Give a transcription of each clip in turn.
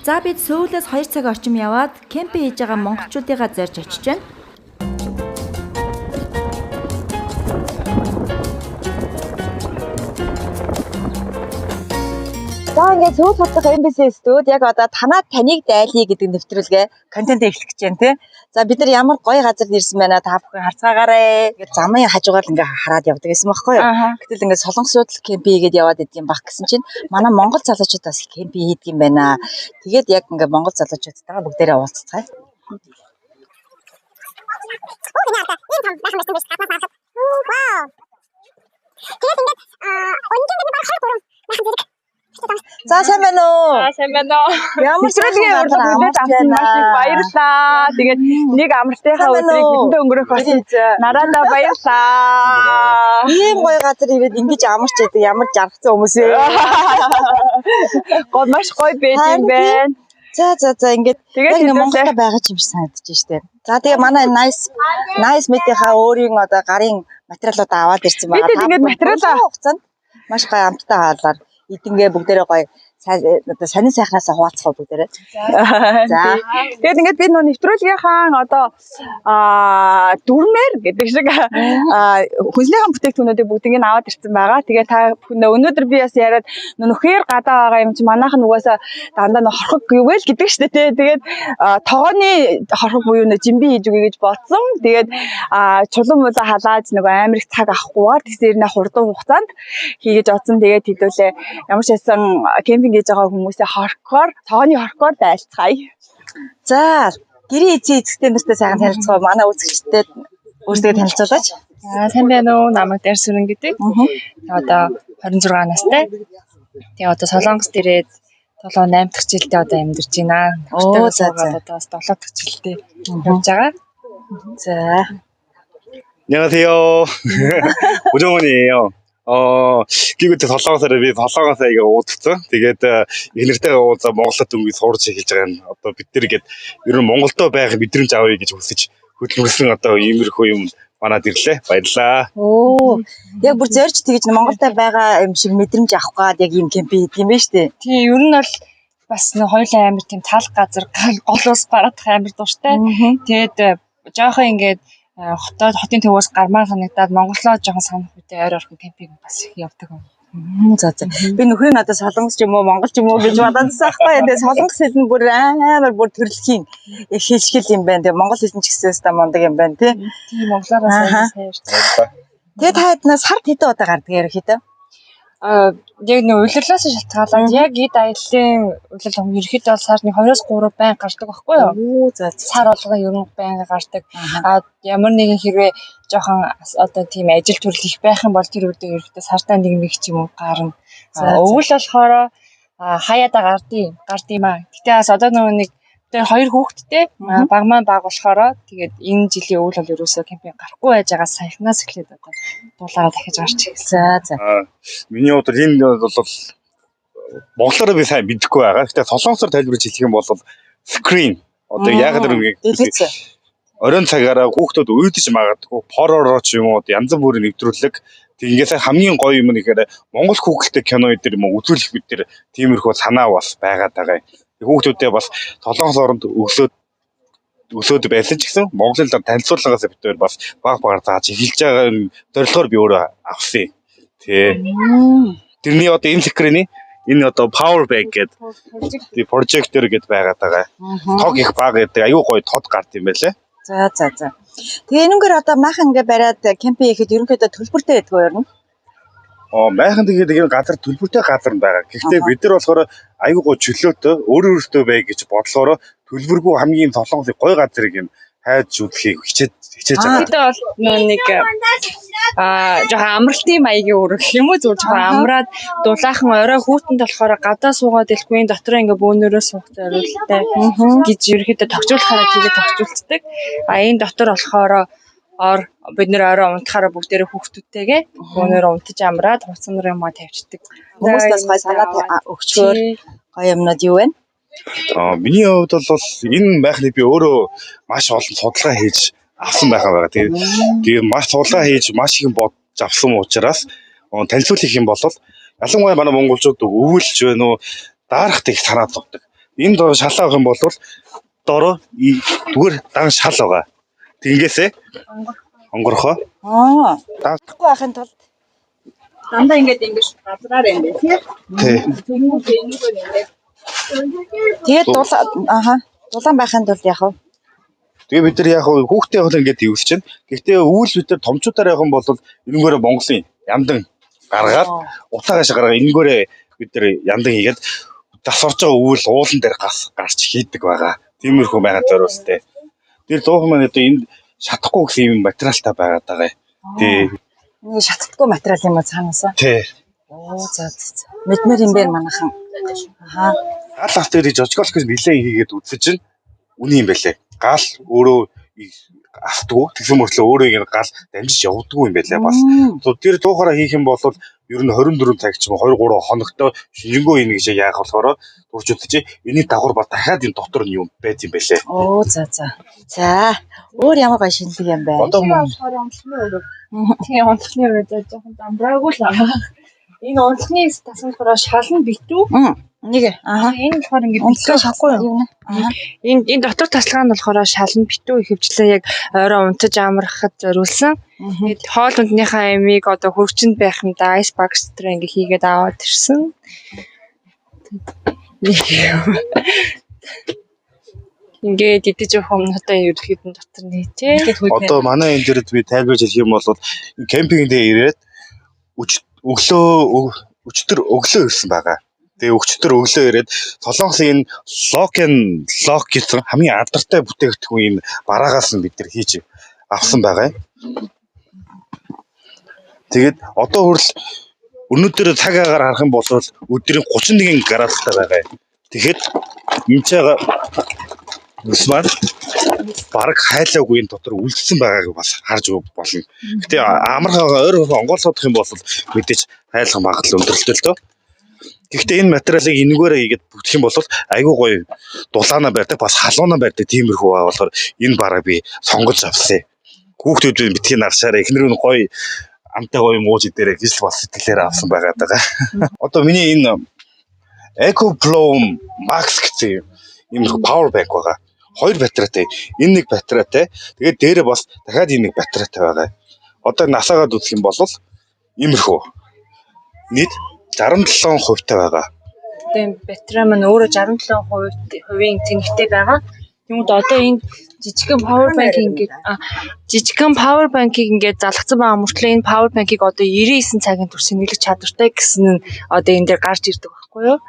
За бид Сөүлээс 2 цаг орчим яваад кемпинг хийж байгаа монголчуудыгаа зорж очиж байна. За ингээд Сөүл хотдох MBC студ яг одоо танаад таныг дайлъя гэдэг нэвтрүүлгээ контент эхлэх гэж байна тий. За бид нар ямар гоё газарт ирсэн байна та бүхэн харцгаагаарэ. Ингээд замын хажуугаар л ингээд хараад явдаг гэсэн байхгүй юу? Гэтэл ингээд солонгосууд л кемпинг хийгээд яваад идэг юм баг гэсэн чинь манай монгол залуучууд бас кемпинг хийдэг юм байна. Тэгээд яг ингээд монгол залуучуудтайгаа бүгдээрээ уулзцгаая. За сайн байна уу? Сайн байна уу? Ямар нэвтрүүлгийн урьд хүлээж авсан маш их баярлалаа. Тэгээд нэг амралтынхаа өдрийг бидэндээ өнгөрөх болсон. Нараадаа баярлалаа. Ийм гоё газар ирээд ингэж амарч байдаг ямар жаргацсан хүмүүс вэ? Гол маш гоё байд юм байна. За ингээд яг Монголда байгаа юм шиг санагдаж штэ. За тэгээ манай nice мэдээхаа өөрийн одоо гарын материалууд аваад ирсэн байгаа. Бид ингээд материалаа хугацаанд маш гоё амттай хаалаар эдингээ бүгдээрээ гоё одоо сонин сайхнаас хуваалцах бүгдээрээ. За. Тэгээд ингээд би нэвтрүүлгийнхаа одоо дүрмээр гэдэг шиг хүнслийнхэн бүтээгдэхүүнүүдийг бүгдийг нь аваад ирсэн байгаа. Тэгээд та өнөөдөр би бас яриад нөхөр гадаа байгаа юм чи манайх нь угаасаа дандаа хорхог гэвэл гэдэг штэ тий. Тэгээд тогооны хорхог буюу жимби хийж үгүй гэж бодсон. Тэгээд чулуун муулаа халааж нэг амар их цаг авахгүйгээр тэгсээр нэ хурдан хугацаанд хийгэж одсон. Тэгээд хэдүүлээ ямар ч байсан кемпинг хийж байгаа хүмүүсээ хорхоор тогооны хорхоор байлцгаая. За гэрийн эзэн эцэгтэй нартай сайхан танилцгаа манай үзэгчдэд өөрсдөө танилцуулаач. За сайн байна уу? Намайг Дэр Сүрэн гэдэг. Одоо 26 настай. Тэгээ одоо Солонгост ирээд 7-8 дахь жилдээ одоо амьдарч байна. Одоо бас 7 дахь жилдээ явж байгаа. За. 안녕하세요. 오정원이에요. 기구대 солонгосоор би солонгосоо 이거 уудсан. Тэгээд их нэртэйгээ уулзаа Монголд өнгө сурж эхэлж байгаа нь одоо бид нар гээд ер нь Монголдо байх мэдрэмж авъя гэж хүсэж хөдөлмөрсөн одоо иймэрхүү юм манад ирлээ. Баярлалаа. Яг бүр зорж тэгэж Монголда байгаа юм шиг мэдрэмж авах гад яг юм кемпинг хийх юм байна шүү дээ. Тийм ер нь бол бас нэг хоёулаа амар тийм тал газар гол ус гарах амар дуртай. Тэгээд жоохон ингээд хотын төвөөс гармаар санагдаад Монголоо жоохон санах үедээ ойр орхон кемпинг бас их явдаг юм. За. Би нөхрийн надад солонгос ч юм уу монгол ч юм уу гэж бодоодсан байхгүй. Тэгээ солонгос хэл нь бүр амар бүр төрөлхийн их хэлшгэл юм байна. Тэгээ монгол хэлэн ч гэсэн өстой мондөг юм байна тий. Тийм монголоор сайн ярьж. Тэгээ та хэднээс сард хэдэн удаа гардаг ерөөхдөө? Яг нэг уйлрлаас шалтгаалаад яг эд аяллаа уйлрал ерөөхдөө бол сард 2-3 байнг гардаг байхгүй юу? За. Сар болгоо ер нь байнг гардаг. Ямар нэгэн хэрвээ жоохон одоо тийм ажил төрөл их байх юм бол тэр үедээ ерөөхдөө сартаа нэг ч юм уу гарна. Өвөл болохоор хаяада гардыг маа. Гэтэ бас одоо нэг тэр 2 хүүхэдтэй баг маань баг болохоор тэгээд энэ жилийн өвөл бол ерөөсөө кемпинг гарахгүй байж байгаа саяхнаас эхлээд одоо дуулаараа дахиж гарч ирсэн. За. Миний бодлоор энэ бол монголоор би сайн мэдэхгүй байгаа. Гэтэ солонгосоор тайлбарж хэлэх юм бол screen одоо яг л оройн цагаараа хүүхдүүд уйдаж магадгүй поророо ч юм уу янз бүрийн нэвтрүүлэг тийгээс хамгийн гоё юм нь ихээр монгол хүүхэлтэй кино дээр юм үзүүлэх бид тэр тиймэрхүү санаа бас байгаад байгаа. Хүүхдүүдээ бас солонгос оронд өсөөд байсан ч гэсэн Монголын танилцуулгаас битээр бас баг багаар зааж эхэлж байгаа зорилгоор би өөрөө авсан. Тэ. Тэрний одоо энэ скрины энэ одоо power bank гэдэг projector гэдээ байгаад байгаа. Тог их баг гэдэг аюу гоё тод гард юм байлаа. За. Тэгээ энэгээр одоо майхан ингээ бариад кемпинг хийхэд ерөнхийдөө төлбөртэй байдаг уу ер нь? Майхан тэгээд энэ газар төлбөртэй газар байгаа. Гэхдээ бид нар болохоор аюу гоё чөлөөтэй өөртөө бай гэж бодлохоор төлбөргүй хамгийн солонгосын гоё газрыг юм хайж үзхийг хичээж байгаа. Бид бол нэг жоохон амралтын маягийн өрөх юм уу зүгээр жоохон амраад дулаахан орой хүүтэнд болохоор гадаа суугаад илгүй дотор ингээ бөөнөрөө суух зорилттой гэж ерөөхдөө тогтжуулахаараа тийгээ тогтжуулцдаг. Энэ дотор болохоор бид нэр орой унтахаараа бүгдээрээ хүүхдүүдтэйгээ бөөнөрөө унтаж амраад хувцас нар юм тавьчихдаг. Хүмүүстээс гой санаа өгчөөр гоё юмнууд юу вэ? Миний хувьд бол энэ байхныг би өөрөө маш олон судалгаа хийж авсан байгаа. Тэгээд маш судалгаа хийж маш их бодож авсан учраас танилцуулах юм бол ялангуяа манай монголчууд өвөлж байна уу, дарахт их санаа зовдөг. энэ доо шал авах юм бол доороо зүгээр дан шал байгаа. Тэнгээсээ онгорхоо. Дахгүй байхын тулд дандаа ингэж газраар юм бэ тий. Тэгээд дулаан байхын тулд яах вэ? Тэгээ бид нар яг хүүхдээ хөл ингээд ивс чинь. Гэхдээ өвөл бид нар томчуудаар явах юм бол энэнгээрээ Монголын яндан гаргаад утаагаш гаргаа энэнгээрээ бид нар яндан хийгээд тасарч байгаа өвөл уулан дээр гарч хийдэг байгаа. Тиймэрхүү байгаа зориулттай. Тэр дуухан маань одоо энд шатахгүй гэсэн юм материалтай байгаад байгаа. Тий. Нэг шатдаггүй материал юм уу цаанаасаа? Тий. За. Мэдмэр юм бэ манайхан. Гал ах дээр жожголох гэж нилээ хийгээд үзсэн чинь үний юм байлээ. Гал өөрөө автгүй тэгсэн мөртлөө өөрөө ингэ гал дамжиж явдаггүй юм байлээ бас. Тэр дуухаараа хийх юм бол ер нь 24 цаг ч юм 2-3 хоногтой шинжэнгөө ийн гэж яах болохоор турчууд чи энэний дагавар ба дахиад энэ дотор нь юм байт юм байлээ. За. Өөр ямар гоё шинэлэг юм бэ? Одоо тийм онцлогны өрөө жоохон дамбраагүй л аа. Энэ онцлогны тасалбараа шалан битүү. Нэг. Энэ болохоор ингэ Онцлог шахгүй юу? Энэ дотор тасалгаа нь болохоор шалан битүү ихэвчлэн яг орой унтаж амархад зориулсан. Тэгээд хоол ундныхаа амийг одоо хөрчөнд байх юм да айс бакс дээр ингэ хийгээд аваад ирсэн. Ингээд идэж явах юмнуудаа ерөөхдөө дотор нээжээ. одоо манай энэ дэрэд би тайлбарж хэлэх юм бол кемпинг дээр ирээд өчтөр өглөө ирсэн байгаа. Тэгээ өчтөр өглөө ирээд Солонгосын энэ лок гэсэн хамгийн алдартай бүтээгдэхүүн энэ бараагаас нь бид нар хийж авсан байгаа. Тэгээд одоо хүрэл өнөөдөр цаг агаар харах юм бол өдрийн 31 градустай байгаа. Тэгэхэд энэ чагаа Усман бараг хайлаагүй энэ дотор үлдсэн байгааг бас харж болно. Гэтэ амархаа ойр онгоолсоодох юм бол мэдээж хайлах магадлал өндөртэй л дөө. Гэхдээ энэ материалыг энэгээрээ хийгээд бүтэх юм бол айгүй гоё дулаанаа барьдаг бас халуунаа барьдаг тиймэрхүү байгаа болохоор энэ бараа би сонгож авсан. Хүүхдүүд битгий наршаараа эхнэр нь гоё амтай гоё мууж идээрэй гэж бас сэтгэлээр авсан байгаа даа. Одоо миний энэ EcoPlum Max гэсэн юм power bank байгаа. 2 батарейтай. Энэ нэг батарейтай. Тэгээд дээрээ бас дахиад энэ нэг батарейтай байгаа. Одоо насаагаад үзэх юм бол иймэрхүү. Нийт 67% байгаа. Тэгээд батарей маань өөрөө 67%-ийн тэнхтэй байгаа. Тэгмээд одоо энэ жижигхэн power bank-ийг ингээд залгацсан байгаа мөртлөө энэ power bank-ийг одоо 99 цагийн турш сэнгэлэх чадвартай гэсэн нь одоо энэ дээр гарч ирдэг байхгүй юу?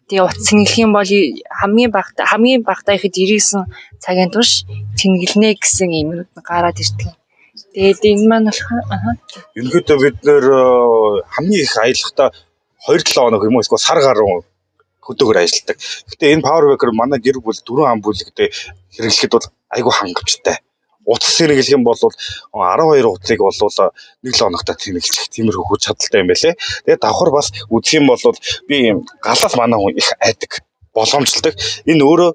Тэгээ утас сэнгэлэх юм бол хамгийн багтаа ихэд 99 цагийн турш тэнгэлнэ гэсэн юмнууд гараад ирдэг. Тэгээд энэ маань болохоор Ерөнхийдөө бид нэр хамгийн их аялахдаа 2-7 хоног юм уу эсвэл сар гаруй хөдөөгөр ажилладаг. Гэтэ энэ power bank-ээр манай гэр бүл 4 ам бүлэгтэй хэрэглэхэд бол айгүй хангамжтай. Утас сэргэлэх юм бол 12 утсыг бол 1 хоногтой тэнэглэх тиймэрхүү хүч чадалтай юм байлээ. Тэгээд давхар бас үзэх юм бол би галаас манай хүн их айдаг, болгоомжлдог. Энэ өөрөө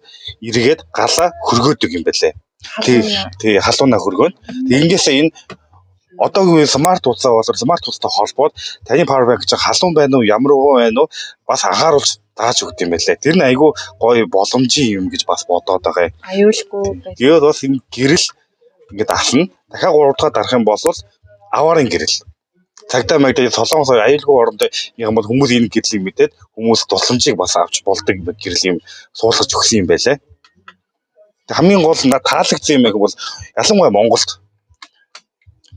эргээд галаа хөргөөдөг юм байлээ. Тий халуунаа хөргөөнө. Тэгэнгээсээ энэ одоогийн смарт утсаа болоор смарт утастай холбоод таны power bank чинь халуун байна уу, ямар уу байна уу бас анхааруулж дааж өгд юм байлээ. Тэр нь айгүй гоё боломжийн юм гэж бас бодоод байгаа юм. аюулгүй. Тэгээд бас энэ гэрэл ингээд авсна. Дахиад 3 дахь дарах юм бол аварын гэрэл. Цагдаа мэгдээ солонгос аюулгүй оронд юм бол хүмүүс энэ гэрлийг мэдээд хүмүүс тусламжийг бас авч болдог гэрэл юм суулгаж өгсөн юм байлаа. Тэг хамгийн гол нь таалагдсан юм яг бол ялангуяа Монголд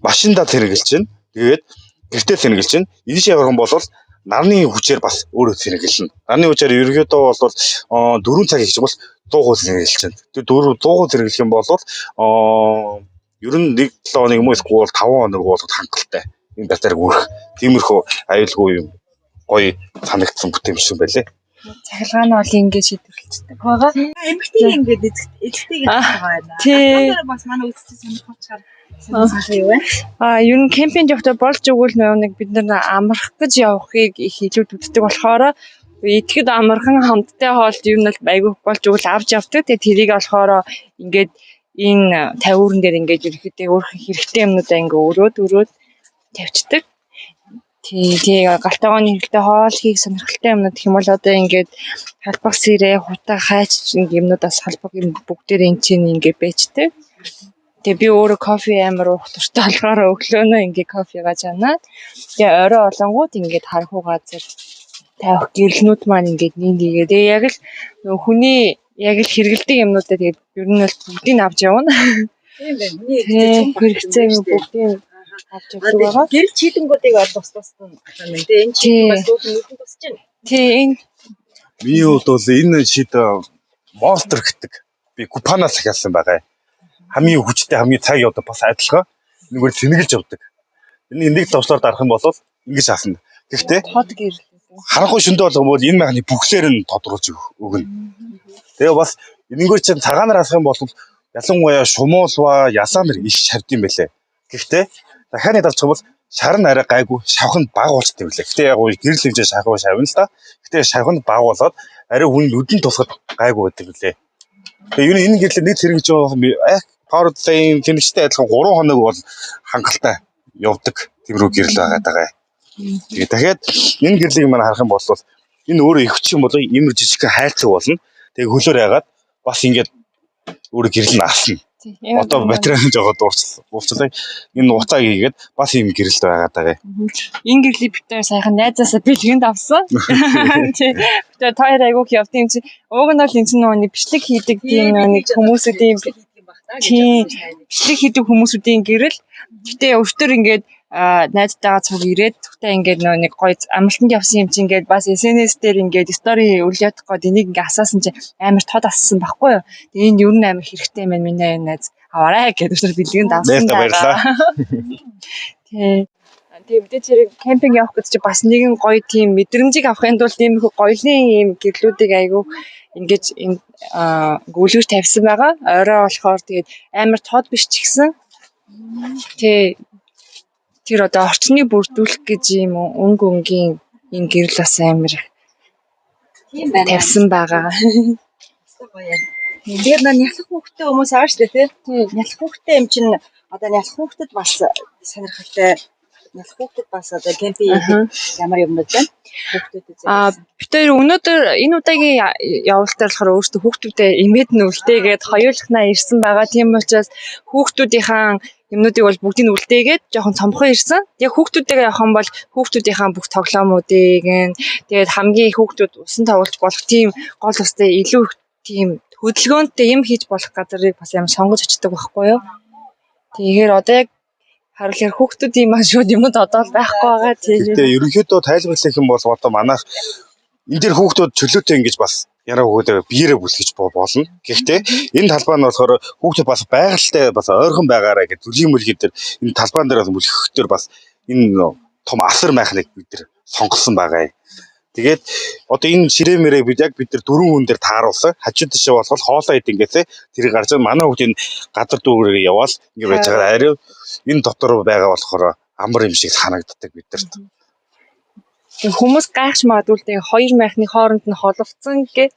машиндаа сэргэлж чинь тэгээд гэртээ сэргэлж чинь энэ шиг явах юм бол нарны хүчээр бас өөрөө сэргэлнэ. Нарны хүчээр ерөөдөө бол 4 цаг хийж бол 100% сэргэлж чинь. Тэгээд 100% сэргэлэх юм бол ер нь 1 7 хоног юм уу эсвэл 5 хоног болгоход хангалттай. Энэ батарейг үрэх тиймэрхүү аюулгүй юм гоё санагдсан бүтээмж юм байлээ. Цахилгаан нь бол ингэж шийдвэрлэгддэг байгаа. Эмхтэй ингээд эдэлтэй гэж байгаа байна. Тий. Бас манай үзсэн сонирхолтой юу вэ? Ер нь кемпинг явахдаа болж өгвөл нэг бид нар амрах гэж явахыг их илүү үздэг болохоор идэхэд амархан хамттай хоол ер нь айгүй болж өгвөл авч явдаг. Тэгээ тэрийг болохоор ингээд энэ тавиурн дээр ингээд ерөөхдөө өөрх хэрэгтэй юмнуудаа ингээд өрөөд тавьчихдаг. тий галтайгооны хэрэгтэй хоолхийг сонирхолтой юмнууд гэх юм бол одоо ингээд халбах сэрээ, хутаа, хайч юмнуудаас халбах юм бүгдээр энэ чинь ингээд байжтэй. Тэгээ би өөрөө кофе амар уух туртай болохоор өглөөнөө ингээд кофегаа жанаад тэгээ орой олонгууд ингээд харахуу газар тавих гэрэлнүүд маань ингээд нийгээд тэгээ яг л нөгөө хүний яг л хэрэгэлдэг юмнуудаа тэгээд ер нь бол бүгдийг авч явна. Тийм байна. Миний хэрэгцээ юм бүгдийг авч явдаг байгаа. гэрэл чийдэнгүүдийг бол тус юм байна. Тэгээ энэ чийдэн бас өөр нүдэн тусч байна. Тий энэ Миний хувьд бол энэ шид монстер гэдэг би купанаас ахиалсан байгаа. Хамгийн хүчтэй хамгийн цаг явдаг бас адилхан. Нэггээр сэнгэлж явдаг. Энэ нэг товчлоор дарах юм бол ингэж хаасна. Гэхдээ тод гэрэл. харанхуй шөндөө болгоомод энэ махны бүхлээр нь тодруулж өгнө. Тэгээ бас энэгээр чинь цагаанаар асах юм бол ялангуяа шумуулва, ялаанэр их шавд юм байлээ. Гэхдээ дахианы давчих бол шар нь арай гайгүй, шавх нь бага болчтой юм лээ. Гэхдээ яг гэрэл хэмжээ шахуу шавна л та. Гэхдээ шавх нь бага болоод арай хүн нүдэн тусахад гайгүй байдаг лээ. Тэгээ энэ гэрлээ нэг зэрэг ч power train тэнэгчтэй адилхан 3 хоног бол хангалттай явдаг тиймэрхүү гэрэл байгаа даа. Тэгээ дахиад энэ гэрлийг маань харах юм бол энэ өөрөө их хүчин болоо имэр жижиг хайлцаг болно. Тэгээ хөлөөр яагаад бас ингээд өөрөө гэрэл нь асна. Одоо батарейн жоо дуурчлаа. Энэ утаа хийгээд бас ийм гэрэлд байгаа даа. Энэ гэрлийг битээр сайхан найзаасаа бэлгэнд авсан. Тий. Битээр таяр айгуух явдсан юм чи. Уг нь бол энэ чинь нөгөө бичлэг хийдэг тийм нэг хүмүүсүүдийн тий бичлэг хийдэг хүмүүсүүдийн гэрэл. Гэтэ өвчтөр ингээд найзтайгаа цуг ирээд тэгтээ ингээд нөө нэг гоё амралтанд явсан юм чи ингээд бас SNS дээр ингээд стори үлдэх гээд энийг ингээд асаасан чи амар тод ассан байхгүй юу. Тэгээ энэ ер нь амар хэрэгтэй юм байна миний найз аваарай гэдэг өчтөр бэлгэнд авсан даа. Тий. Тэгээ бид зэрэг кемпинг явах гэж чи бас нэгэн гоё тийм мэдрэмжийг авахын тулд ийм их гоёлын ийм гэрлүүдийг айгүй ингээд энэ гүйлгэж тавьсан байгаа. Орой болохоор тэгээд амар тод биш ч гэсэн тий тэр одоо орчныг бүрдүүлэх гэж юм өнгийн энэ гэрэл бас амар Тийм байна. тавьсан байгаа. Тэгээд нялх хүүхдтэй хүмүүс байгаа шүү дээ тий. Нялх хүүхдтэй юм чинь одоо нялх хүүхдэд бас сонирхолтой. Нялх хүүхдэд бас одоо кемпинг ямар юмнууд байна? Хүүхдүүдэд Бид хоёр өнөөдөр энэ удаагийн явуулалтаар болохоор өөрсдөө хүүхдүүдэд имэд нь үлдээгээд хоёулахнаа ирсэн байгаа. Тийм учраас хүүхдүүдийнхаа юмнуудыг бол бүгдийг нь үлдээгээд жоохон цомхон ирсэн. Яг хүүхдүүдтэйгээ явах юм бол хүүхдүүдийнхаа бүх тоглоомуудыг тэгээд хамгийн их хүүхдүүд усан тоглож болох тийм гол устай илүү их тийм хөдөлгөөнтэй юм хийж болох газрыг бас ямар сонгож очдог байхгүй юу. Тэгэхээр одоо яг харуулъя хүүхдүүдийн маш шууд юмуд одоо л байхгүй байгаа тийм. Гэхдээ ерөнхийдөө тайлбарлах юм бол одоо манайх энэ дэр хүүхдүүд чөлөөтэй ингэж бас яраа хүүхдээ биеэрээ бүлгэж болно. Гэхдээ энэ талбай нь болохоор хүүхдүүд бас байгальтай бас ойрхон байгаараа гэж зүлийн мөлхий дээр энэ талбайн дээр бүлгэхээр бас энэ том асар майхныг бид нар сонгосон байгаа. Тэгээд одоо энэ ширээмэрээ бид нар дөрвөн хүн дээр тааруулсан. Хажууд тишээ болох хоолоо ид ингэсээ тэрийг гарч манай хүүхд энэ газар дүүрээр яваал ингэ байж байгаа. Ариу энэ дотор байгаа болохоор амар юм шиг санагддаг бидэрт. Хүмүүс гайхш магадгүй л хоёр майхны хооронд нь холовцсон гэ.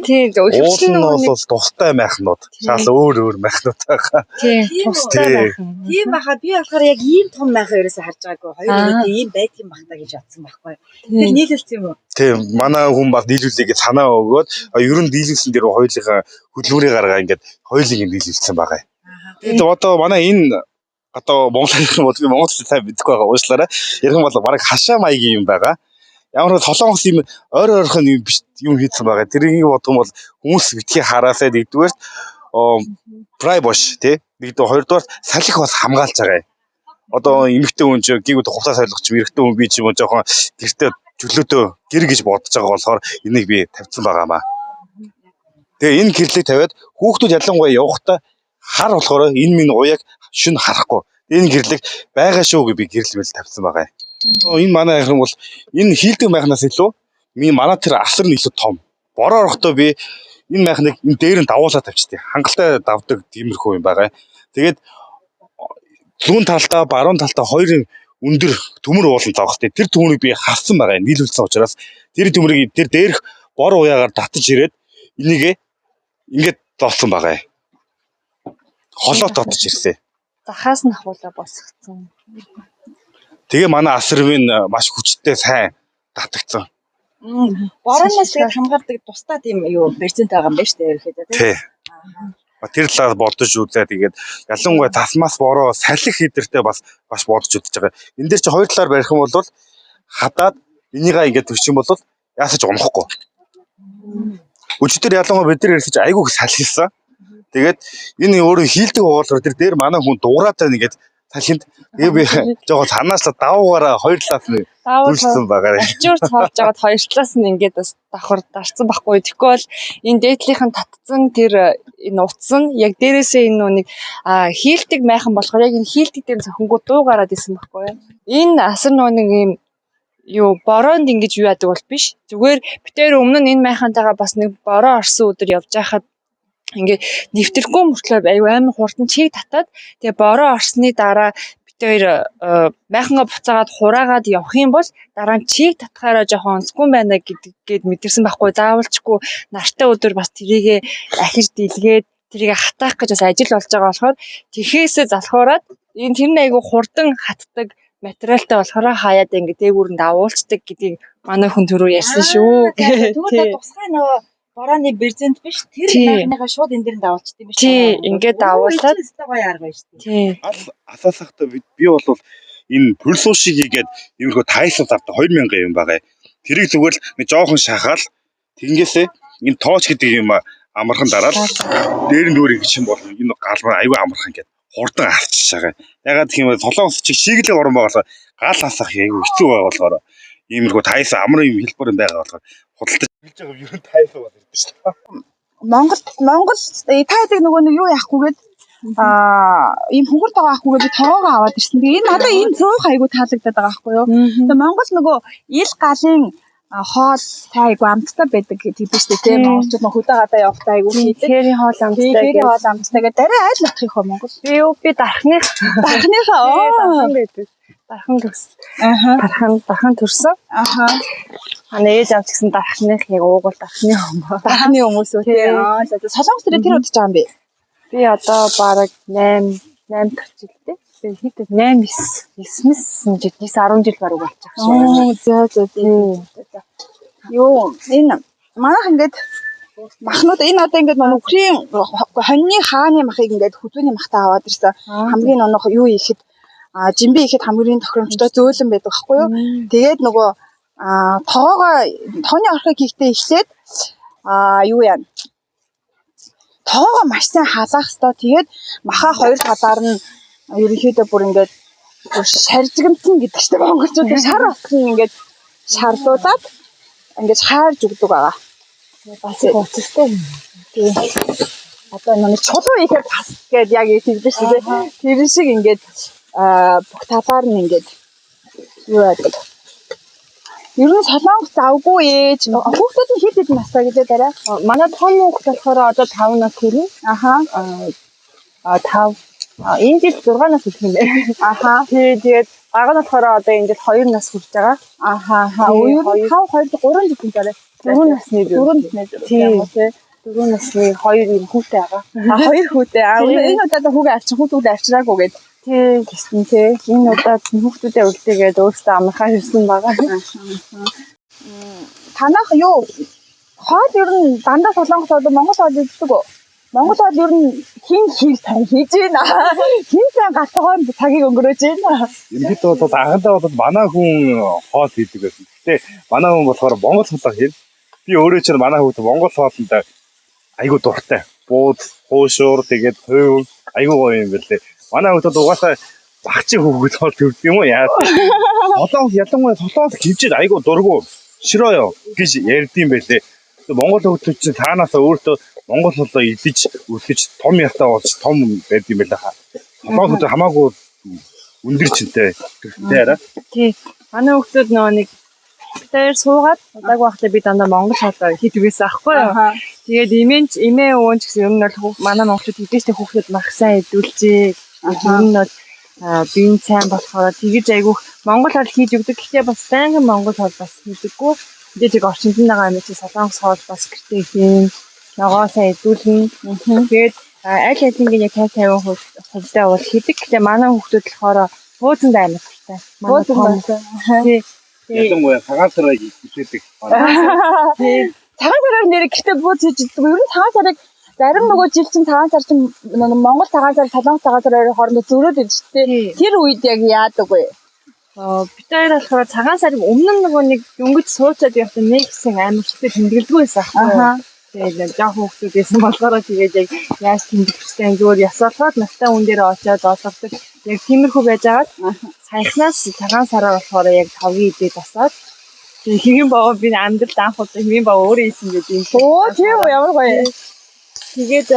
Тийм Уул нь бол тустай майхнууд. Шал өөр майхнууд байгаа. Тийм тустай майхан. тийм байхад би болохоор яг ийм том майхан ерөөсө харж байгаагүй. Хоёр нэг ийм байдаг юм бах та гэж бодсон байхгүй. Тэгэхээр нийлүүлсэн юм уу? Тийм манай хүн бас нийлүүлээ гэж санаа өгөөд ер нь нийлүүлсэн дээр хоёулынхаа хөдөлмөрийг гаргаа ингээд хоёулыг нийлүүлсэн байгаа. Тэгээд одоо манай энэ одоо Монголын бол би Монголд сайн мэдгүй байгаа уушлаараа ярих юм бол бараг хашаа маягийн юм байгаа. Ямар ч солонгос юм ойрхон юм хийсэн байгаа. Тэрийг бодох юм бол хүмүүс битгий хараасаа нэгдүгээр прай бош тий нэгдүгээр хоёрдугаар салхи бас хамгаалж байгаа. Одоо эмэгтэй хүн ч гинүүд хувцас солих ч эрэгтэй хүн би ч юм уу жоохон гэртээ чөлөөтөө гэр гэж бодож байгаа болохоор энийг би тавьсан байгаамаа. Тэгээ энэ гэрлийг тавиад хүүхдүүд ялангуяа явахдаа хар болохоор энэ минь уяг шүн харахгүй. Энэ гэрлэг байгаа шүү гэж би гэрэл мэл тавьсан байгаа. Энэ манай ахын бол энэ хийлдэг майхнаас илүү манай тэр асар нь илүү том. Бороо орохдоо би энэ майхныг энэ дээр нь давуулаад тавьчихдээ. Хангалттай давдаг тиймэрхүү юм байгаа. Тэгээд зүүн талдаа баруун талдаа хоёрын өндөр төмөр уулан зоох тэ тэр төмөрийг би хавсан байгаа. Нийлүүлсэн учраас тэр төмөрийг тэр дээрх бор уяагаар татаж ирээд энийг ингээд зооцсон байгаа. Холоо татаж ирсэн. Захаас нь хавуулаа босгоцсон. Тэгээ манай асарвын маш хүчтэй сайн татагдсан. Борооноос тэгээд хамгаалдаг тусдаа тийм юу процент байгаа юм байна шүү дээ ерөөхдөө тийм. Тий. Тэр талаар бодож үзээ. Тэгээд ялангуяа тасмаас бороо салхи хідэртэй бас бодож үзэж байгаа. Энд дээр чи хоёр талаар барих юм бол хадаад энийгээ ингээд төрчих юм бол яасаж унахгүй. Өчигдөр ялангуяа бид нар ирсэж айгүйх салхилсан. Тэгээд энэ өөрөө хийлдэг уулаар тэр дээр манай хүн дуурайд байна ингээд салхинд тэгээ би жоо санаачлаа давуугаараа хоёр талаас нь дүүрсэн багаарай. Ачуур цоолж агаад хоёр талаас нь ингээд бас давхар дарцсан байхгүй. Тэгэхгүй бол энэ дээдлийнхэн татцсан тэр энэ утас нь яг дээрээсээ энэ нүг хийлдэг майхан болохоор яг энэ хийлдэг дээр цохингуу дуугараад исэн байхгүй. Энэ асар нэг юм юу бороонд ингэж юу яадаг бол биш. Зүгээр битээр өмнө нь энэ майхантайгаа бас нэг бороо орсон өдөр явж байхад ингээд нэвтрэхгүй мөртлөө аюу амар хурдан чийг татаад тэгээ бороо орсны дараа битээр майхангаа буцаагаад хураагаад явах юм бол дараа нь чийг татхаараа жоохон онцгүй байна гэдгээд мэдэрсэн байхгүй. Заавалчгүй нартай өдөр бас тэрийгэ ахиж дийлгээд тэрийгэ хатаах гэж бас ажил болж байгаа болохоор тэхээсээ залхуураад энэ тэр нэг аюу хурдан хатдаг материалтай болохоор хаяад ингээд дээгүүр нь давуулцдаг гэдгийг манай хүн түрүү ярьсан шүү. Тэгвэл тусгай нөгөө борооны брезент биш тэр майхныхаа шууд энэ дэр давуулчдаг юм биш. Тий, ингээд давуулаад гоё арга байна шүү дээ. тий. Асаасахтаа би бол энэ пульсушиг хийгээд иймэрхүү тайлбар авдаг 2000 юм байгаа. Тэрийг зүгээр л нэг жоохон шахаал тэгнгээсээ энэ тооч гэдэг юм амархан дараад дээр нь дүүрийг чинь бол энэ галбар аюу амархан гэдэг хурдан авчиж байгаа. Ягаад гэх юм бэ? Солонгос чиг шийглэг орн байгаа гал хасах аюу хэцүү байгаа болохоор иймэрхүү тайлбар амар юм хэлбэр юм байгаа болохоор худалдаж хэлж байгаа юм ерөн тайлбар бол ирдэ шүү дээ. Монгол та хэд нөгөө нэг юу яахгүйгээд ийм хөнгөрт байгаа ахгүйгээд би тоогоо аваад ирсэн. Тэгээ энэ надад энэ цөөх айгу таалагдаад байгаа байхгүй юу. Тэгээ Монгол нөгөө ил галын хоол тайгу амттай байдаг гэдэг биш үү тийм монголчууд нөх хөдөө гадаа явахдаа айгу хийдэг. Тэрийн хоол амттай. Тэрийн хоол амттай гэдэг дараа айл нутгих хөө Монгол. Би дарахныхаа байдаг. Дархан төс. Дархан төрсөн. Ээж авч гисэн дарахных яг уугуул дарахны хүмүүс. Дарахны хүмүүс үү тийм. Солонгос тэр удаж байгаа юм бэ? Би одоо бараг 8 төрчилтэй. Би хэд 8 9 10 жил баруун болж байгаа шүү. За тийм. Юу энэ манайх ингээд махнууд энэ одоо ингээд нөхрийн хоньны хааны махыг ингээд хөдөөний махтаа аваад ирсэн. Хамгийн нонох юу ихэд жимби ихэд хамгийн тохиромжтой зөөлөн байдаг байхгүй юу? Тэгээд нөгөө тооны орхыг хийхдээ эхлээд юу яана? Тоогоо маш сайн халаах ёстой. Тэгээд махаа хоёр талаар нь ерөнхийдөө бүр ингээд шаржигдсан гэдэг чинь монголчууд шар болсон ингээд шарлуулаад ингээд шаарж өгдөг байгаа. Бас уцтай. Тийм. Одоо нэг чулуу ихээр бас гээд яг тийгдэж шүү дээ. Тэр шиг ингээд бүх талаар нь ингээд юу яадаг. Ер нь солонгос завгүй ээж хүүхдүүд нь хэд настай гэдэг дараа. Манай том хүүхд болохоор одоо 5 нас хүрнэ. 5 энэ жил 6 нас хүрэх юм байна. Тэгээд бага нь болохоор одоо энэ жил 2 нас хүрч байгаа. Үгүй 5 2 3 жил дараа. 4 насны. 4 насны 2 юм хүүтэй байгаа. 2 хүүтэй. Энэ удаа хүүгээ авчих хүүхдээ авчираагүй гэдэг. Тий гэсэн тий. Энэ удаад хүүхдүүдээ үлдээгээд өөртөө амархаа хийсэн байгаа. Танах юу хоол ер нь дандаа солонгос хоол Монгол хоол иддэг үү? Монгол хоол ер нь хин хийж хийж байна. Хин сайн галтгоор цагийг өнгөрөөж байна. Ингээд бол анхандаа бол манай хүн хоол хийдэг байсан. Гэтэ манай хүн болохоор монгол хоолоо хийн. Би өөрөө ч манай хүүхд монгол хоолнд айгу дуртай. Бууд, хуушуур тэгээд хувь айгу гоё юм бэлээ. Манай хүүхд угаасаа багчийн хүүхэд бол төрдөг юм уу яа. Солонгос ялангуяа солонгос хэмжээд айгу дургу широо гэж ярьдсан байлээ. Монгол хүүхдүүд чинь цаанаасаа өөртөө монгол хоолоо идэж үлдэж том ятаа болж том байд юм байлаа. Солонгос хамаагүй өндөр чинтэй төрхтэй арай. Тий. Манай хүүхдүүд нэг тэр суугаад удааг байхдаа би дандаа монгол хоолоо хийдэг байсан аахгүй юу. Тэгээд эмээ өвөн ч гэсэн юм нь бол манай монголчууд хэдээстэй хүүхдүүд маш сайн идүүлжээ. Ер нь бол биеийн сайн болохоор тэгэж айгүйх монгол хоол хийж өгдөг. Гэхдээ бас байнгын монгол хоол бас хийдэггүй. Тэгээд орчинд байгаа юм чи солонгос хоол бас гэртээ хийн. Ногоо сайн идүүлнэ. Тэгээд аль алингийн яг 50% хувьдаа бол хийдэг. Гэхдээ манай хүүхдүүд болохоор бууцанд аймаг дуртай. Бууз Том. байсан. Тий. Ялангуяа цагаан сарыг хилээдэг. Цагаан сараар нэр гэхдээ бууз хийж иддэг. Ер нь цагаан сарыг зарим нөгөө жил чинь цагаан сар чинь Монгол цагаан сар, Солонгос цагаан сар хоорондоо зөрөөд идэв шүү дээ. Тэр үед яг яадаг вэ? Бид хоёр болохоор цагаан сарыг өмнө нь нөгөө нэг дөнгөж суучаад явахдаа нэг хэсэг амар хөтэй тэмдэглэдэггүй байсан аахгүй. Тэгээд жоохон хүмүүс байсан болохоор тэгээд яг яаж тэмдэглэхтэй зүгээр ясаалаад настай хүн дээр очиод олгодог. Яг тиймэрхүү байж байгаад саяхнаас цагаан сараар болохоор яг тавгийн идээд басаад тэгээд хэвэн боо би амьдралд анх удаа хэвэн боо өөрөө ийсэн гэдэг юм. Оо тийм үү, ямар гоё. Тэгээд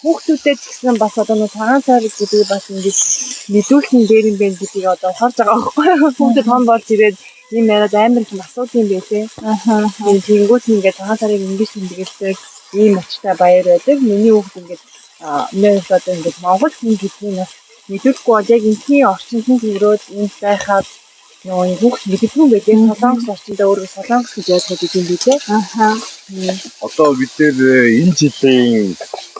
хүүхдүүдэд ч гэсэн бас одоо нэг цагаан сар гэдэг бас ингэж мэдүүлсэн дээр юм байна гэдгийг одоо харж байгаа байхгүй. Хүүхдэд том болж ирээд ийм яриад амар их асуудаг юм байлээ. Тэнгүүт ингээд цагаан сарыг ингэж тэмдэглэдэг ийм очтой баяр байдаг. Миний хүүхд ингээд миний одоо ингээд Монгол хүн гэдгийг бас мэдүүлэхгүй бол яг энэний орчинд нь төрөөд энд байхад нөгөө хүүхд мэддэггүй байдаг. Солонгос орчиндөө өөрөө солонгос гэж ойлгоод идэв юм билээ. Одоо бид нэр энэ жилийн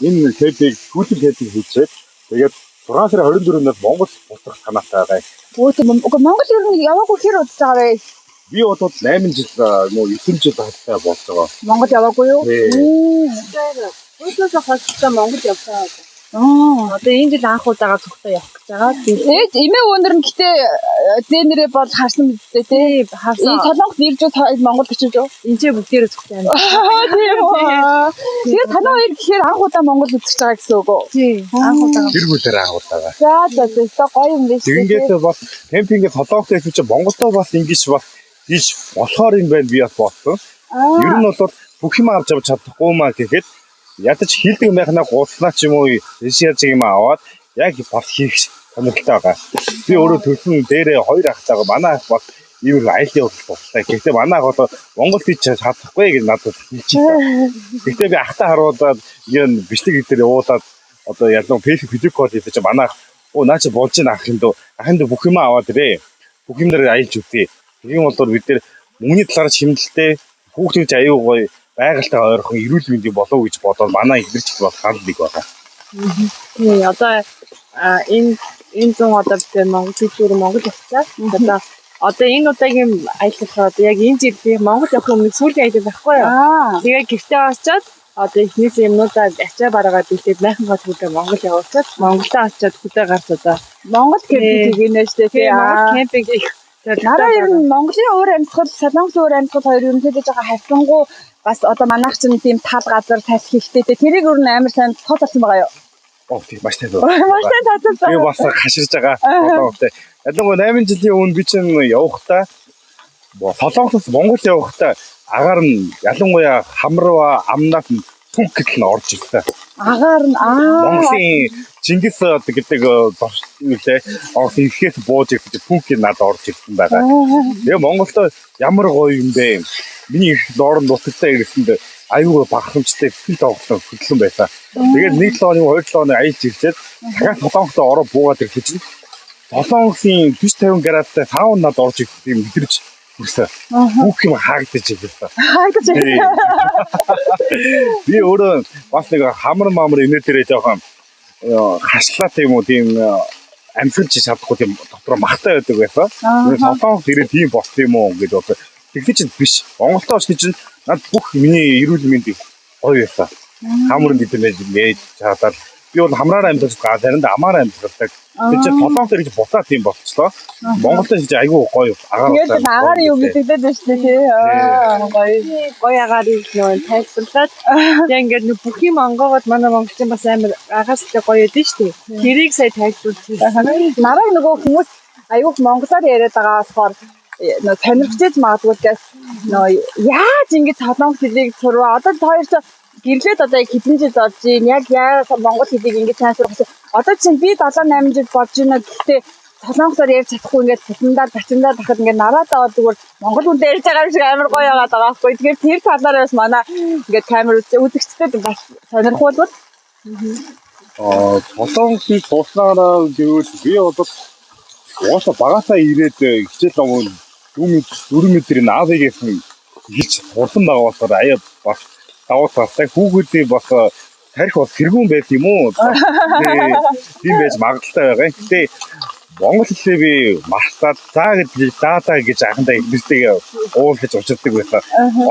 энэ хэдийг сүүлийн хэдийг хийчихэд тэгээд 6 сарын 24-нд Монгол буцах санаатай байгаа. Монгол ер нь яваагүй хэр удаж байгаа вэ? Би бодвол 8 жил мөн 9 жил хаттай болж байгаа. Монгол яваагүй юу? Өөрөөсөө хостой Монгол явсан. Одоо энэ жил анх удаага цогтой явах гэж байгаа. Ээж эмээ өнөр нь гэтээ зэнэрээ бол харсан мэдтэй тий. Харсан. Солонгос нэрж Монгол бичиж юу? Энд ч бүгдээрээ цогтой байна. Тийм үү. Тэр танаа хоёр гэхээр анх удаа Монгол үзэж байгаа гэсэн үг үү? Тий. Анх удаага. Тэр бүлээр анх удаага. За гоё юм биш. Тэгэнгээс бас кемпингээ Солонгост ирсэн чинь Монголдоо бас ингэж бас хийж болохоор юм байна би бас бодсон. Ер нь бол бүх юм авч явж чадахгүй маа гэхэд ядаж хилдэг байхнаа гуцнаа ч юм уу Эшиаз юм аваад яг бас хийх сонирхолтой байгаа. Би өөрөө төлсөн дээрээ 2 ахтайгаа манай ах бас ийм айлын уралдаалтай. Гэхдээ манай ах бол Монголд хийж чадахгүй гэж надад хэлж байна. Гэхдээ би ахтаа харуулаад юм бичлэг дээр явуулаад одоо ялан фейсбુક видео кол хийж манай ах наа чи болж ийн ахын дөө бүх юм аваад ирээ. Бүх юм дээр аялж үтээ. Тийм бол бид нэр мөнгөний талаар шимтэлтэй хүүхдүүд аюу гоё байгальтай ойрхон эрүүл мэндийн болов гэж бодоод манай ихэрч бол санал нэг байгаа. Тий, одоо энэ зүүн одоо бид Монгол явцгаа. Одоо энэ удаагийн аялал болохоор яг энэ жил би Монгол явах өмнө сүүлийн аялал байхгүй юу? Тэгээ гэртээ очиод одоо ихнээс юмнуудаа ачаа бараагаад билээд майхангаа түрдээ Монгол явуулчихад Монголдоо очиод хөдөө гарч одоо Монгол гэдэг гинэ штэ тий. Монгол кемпинг их Нараа ер нь Монголын өөр амьсгал, Солонгосын өөр амьсгал хоёр ер нь хэлж байгаа хайрцангуу бас одоо манайх чинь тийм тал газар тал хийхтэй тэрийг өөр нь амар сайн тооцоолсон байгаа юу? Тийм маш тань. Маш сайн тооцоолсон. Би бас хаширж байгаа. Солонгостой. Ялангуяа 8 жилийн өмнө би чинь явахдаа Солонгосоос Монгол явахдаа агаар нь ялангуяа хамраа амнаас түнх гэдэл нь орж ирлээ. Агаар нь Монголын Чингис гэдэг нөлөө Монголын ихээс бууж ирэх түнх надад орж ирсэн байгаа. Тэгээ Монголд ямар гоё юм бэ? Миний их доорн нутагтаа ирсэнд аюул багхамжтай хэл тоглосон хөдлөн байсан. Тэгээд 1 7 хоног 2 7 хоног аялж ирчээд дахиад Солонгост ороо буугаад ирэхэд чинь Солонгосын 40-50 градустай саун надад орж ирэх юм мэдэрч хүрсэн. Бүх юм хаагдаж ирлээ. Хаагдаж ирлээ. Би өөрөө бас нэг хамар инээ дээрээ жоохон хашлаатай юм уу тийм амьсгалж чадахгүй тийм дотор махтай байдаг байсан. Солонгос ирээд тийм болт юм уу гэж бодлоо. Тэгэх чинь биш. Монголд очиж чинь над бүх миний эрүүл мэндийг гоё байсан. Хамар бид нээж чадаад би бол хамраар амьдарч байгаа. Заримдаа амаар амьдардаг. Тэгээд Солонгос ирж буцаад тийм болчихлоо. Монголд ч айгүй гоё агаар. Тэгээд агаар юу гэдэг дээ шүү дээ. Гоё агаарыг нөө тайлбарлаад яг ингээд бүх юм онгоогод манай монголчин бас амар агаартай гоё өгдөн шүү дээ. Тэрийг сая тайлбарлуулсан. Нараа нөгөө хүмүүс айгүй монголоор яриад байгаа болохоор нөө сонирхчиж магадгүй гэж нөө яаж ингэж Солонгос хэлийг сурваа. Одоо хоёр ч гэрлээд одоо яг хэдэн жил болж юм яг монгол хэлийг ингэж сайнсруулах. Одоо чинь би 7-8 жил болж байна. Гэхдээ Солонгосоор ярьж чадахгүй ингээд бачиндаа дахад ингээд нараадаа зүгээр монгол хүнтэй ярьж байгаа юм шиг амар гоё яваад байгаа байхгүй. Тэгэхээр тэр талаараа бас манай ингээд камер үзэгчдэд бас сонирхуулбал Солонгосыг тууснараа гэвэл би одоо уусаа багасаа ирээд хичээл номын 4 метрийн наавигээс хэлж хурдан байгаа болохоор аяа бас давуу талтай хүүхдийн бас тарих бас хэрэгүүн байт юм уу? Тийм байж магадaltaй байгаа. Гэтэ Монгол хэлээ би марсаад заадаа гэж анхандаа ихнэртэйгээ уулзаж учирдаг байсан.